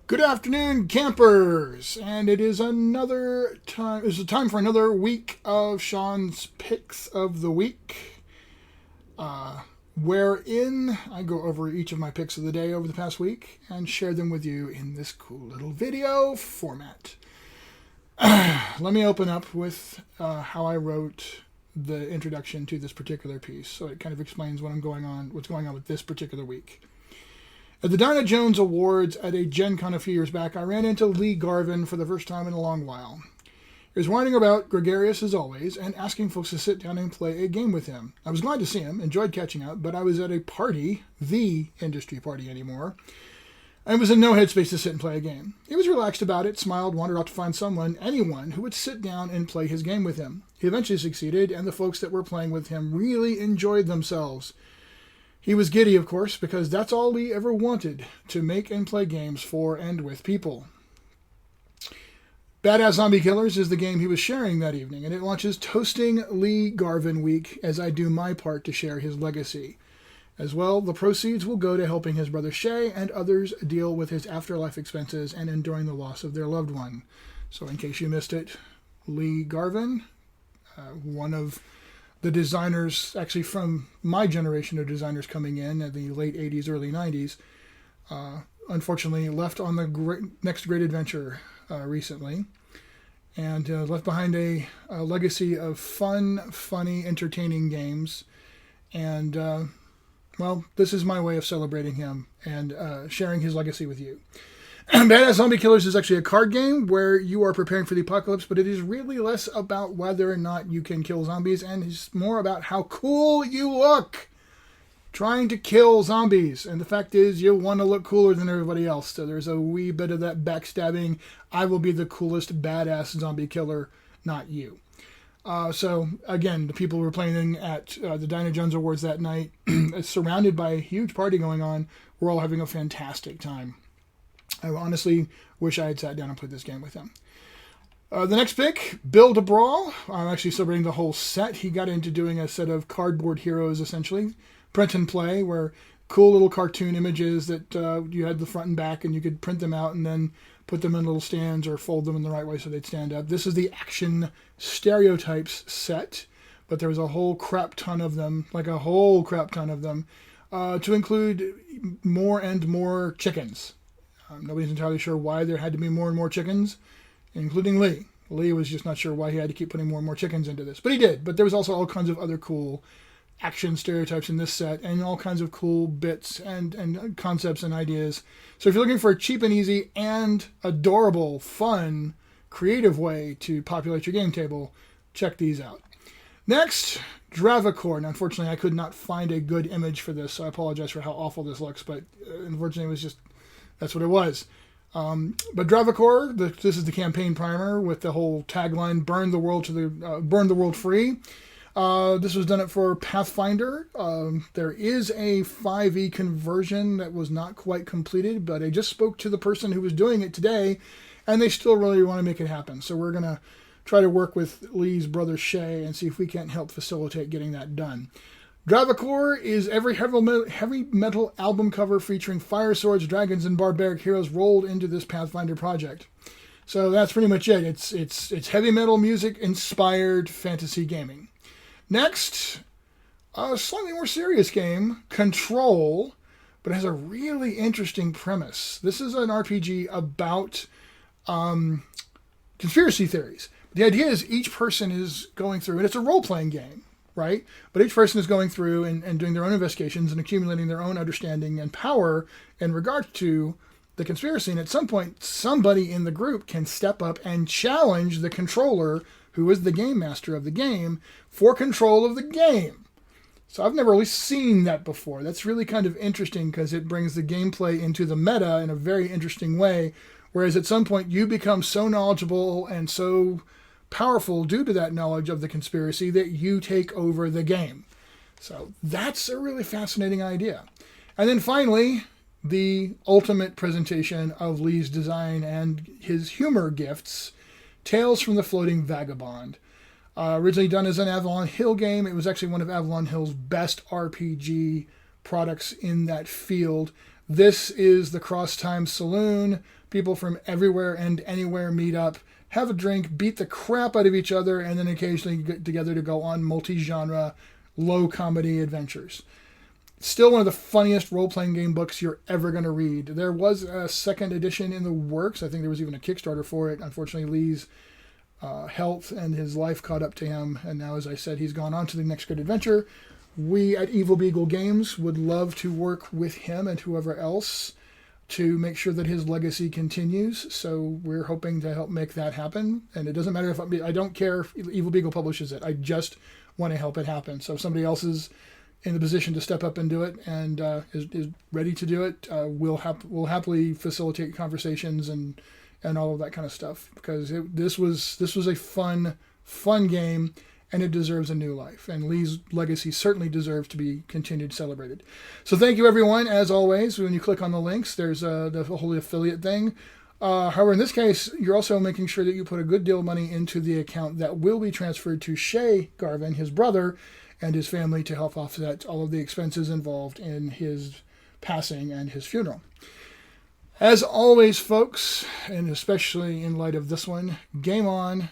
Good afternoon, campers, and it is another time. It's time for another week of Sean's picks of the week, wherein I go over each of my picks of the day over the past week and share them with you in this cool little video format. Let me open up with how I wrote the introduction to this particular piece, so it kind of explains what's going on with this particular week. At the Dinah Jones Awards at a Gen Con a few years back, I ran into Lee Garvin for the first time in a long while. He was whining about gregarious as always and asking folks to sit down and play a game with him. I was glad to see him, enjoyed catching up, but I was at a party, the industry party anymore, and was in no headspace to sit and play a game. He was relaxed about it, smiled, wandered off to find anyone who would sit down and play his game with him. He eventually succeeded, and the folks that were playing with him really enjoyed themselves. He was giddy, of course, because that's all Lee ever wanted, to make and play games for and with people. Badass Zombie Killers is the game he was sharing that evening, and it launches Toasting Lee Garvin Week as I do my part to share his legacy. As well, the proceeds will go to helping his brother Shay and others deal with his afterlife expenses and enduring the loss of their loved one. So in case you missed it, Lee Garvin, one of the designers, actually from my generation of designers coming in the late 80s, early 90s, unfortunately left on the next great adventure recently, and left behind a legacy of fun, funny, entertaining games. And, well, this is my way of celebrating him and sharing his legacy with you. Badass Zombie Killers is actually a card game where you are preparing for the apocalypse, but it is really less about whether or not you can kill zombies, and it's more about how cool you look trying to kill zombies. And the fact is, you want to look cooler than everybody else, so there's a wee bit of that backstabbing, I will be the coolest badass zombie killer, not you. So, again, the people who were playing at the Dinah Jones Awards that night, surrounded by a huge party going on, were all having a fantastic time. I honestly wish I had sat down and played this game with him. The next pick, Build-a-Brawl. I'm actually celebrating the whole set. He got into doing a set of cardboard heroes, essentially. Print and play, where cool little cartoon images that you had the front and back, and you could print them out and then put them in little stands or fold them in the right way so they'd stand up. This is the Action Stereotypes set, but there was a whole crap ton of them, to include more and more chickens. Nobody's entirely sure why there had to be more and more chickens, including Lee. Lee was just not sure why he had to keep putting more and more chickens into this. But he did. But there was also all kinds of other cool action stereotypes in this set, and all kinds of cool bits and concepts and ideas. So if you're looking for a cheap and easy and adorable, fun, creative way to populate your game table, check these out. Next, Dravakor. Now, unfortunately, I could not find a good image for this, so I apologize for how awful this looks, but unfortunately, it was just... that's what it was. But Dravakor, this is the campaign primer with the whole tagline "Burn the world free." This was done for Pathfinder. There is a 5e conversion that was not quite completed, but I just spoke to the person who was doing it today, and they still really want to make it happen. So we're gonna try to work with Lee's brother Shay and see if we can't help facilitate getting that done. Dravakor is every heavy metal album cover featuring fire swords, dragons, and barbaric heroes rolled into this Pathfinder project. So that's pretty much it. It's heavy metal music inspired fantasy gaming. Next, a slightly more serious game, Control, but it has a really interesting premise. This is an RPG about conspiracy theories. The idea is each person is going through, and it's a role-playing game, right? But each person is going through and doing their own investigations and accumulating their own understanding and power in regard to the conspiracy. And at some point, somebody in the group can step up and challenge the controller, who is the game master of the game, for control of the game. So I've never really seen that before. That's really kind of interesting because it brings the gameplay into the meta in a very interesting way. Whereas at some point, you become so knowledgeable and so powerful due to that knowledge of the conspiracy that you take over the game. So that's a really fascinating idea. And then finally, the ultimate presentation of Lee's design and his humor gifts, Tales from the Floating Vagabond. Originally done as an Avalon Hill game, it was actually one of Avalon Hill's best RPG products in that field. This is the Cross Time Saloon people from everywhere and anywhere meet up, have a drink, beat the crap out of each other, and then occasionally get together to go on multi-genre, low-comedy adventures. Still one of the funniest role-playing game books you're ever going to read. There was a second edition in the works. I think there was even a Kickstarter for it. Unfortunately, Lee's health and his life caught up to him, and now, as I said, he's gone on to the next good adventure. We at Evil Beagle Games would love to work with him and whoever else to make sure that his legacy continues. So we're hoping to help make that happen. And it doesn't matter if I don't care if Evil Beagle publishes it. I just want to help it happen. So if somebody else is in the position to step up and do it and is ready to do it, we'll happily facilitate conversations and all of that kind of stuff, because this was a fun game, and it deserves a new life. And Lee's legacy certainly deserves to be continued, celebrated. So thank you, everyone. As always, when you click on the links, there's the whole affiliate thing. However, in this case, you're also making sure that you put a good deal of money into the account that will be transferred to Shay Garvin, his brother, and his family, to help offset all of the expenses involved in his passing and his funeral. As always, folks, and especially in light of this one, game on.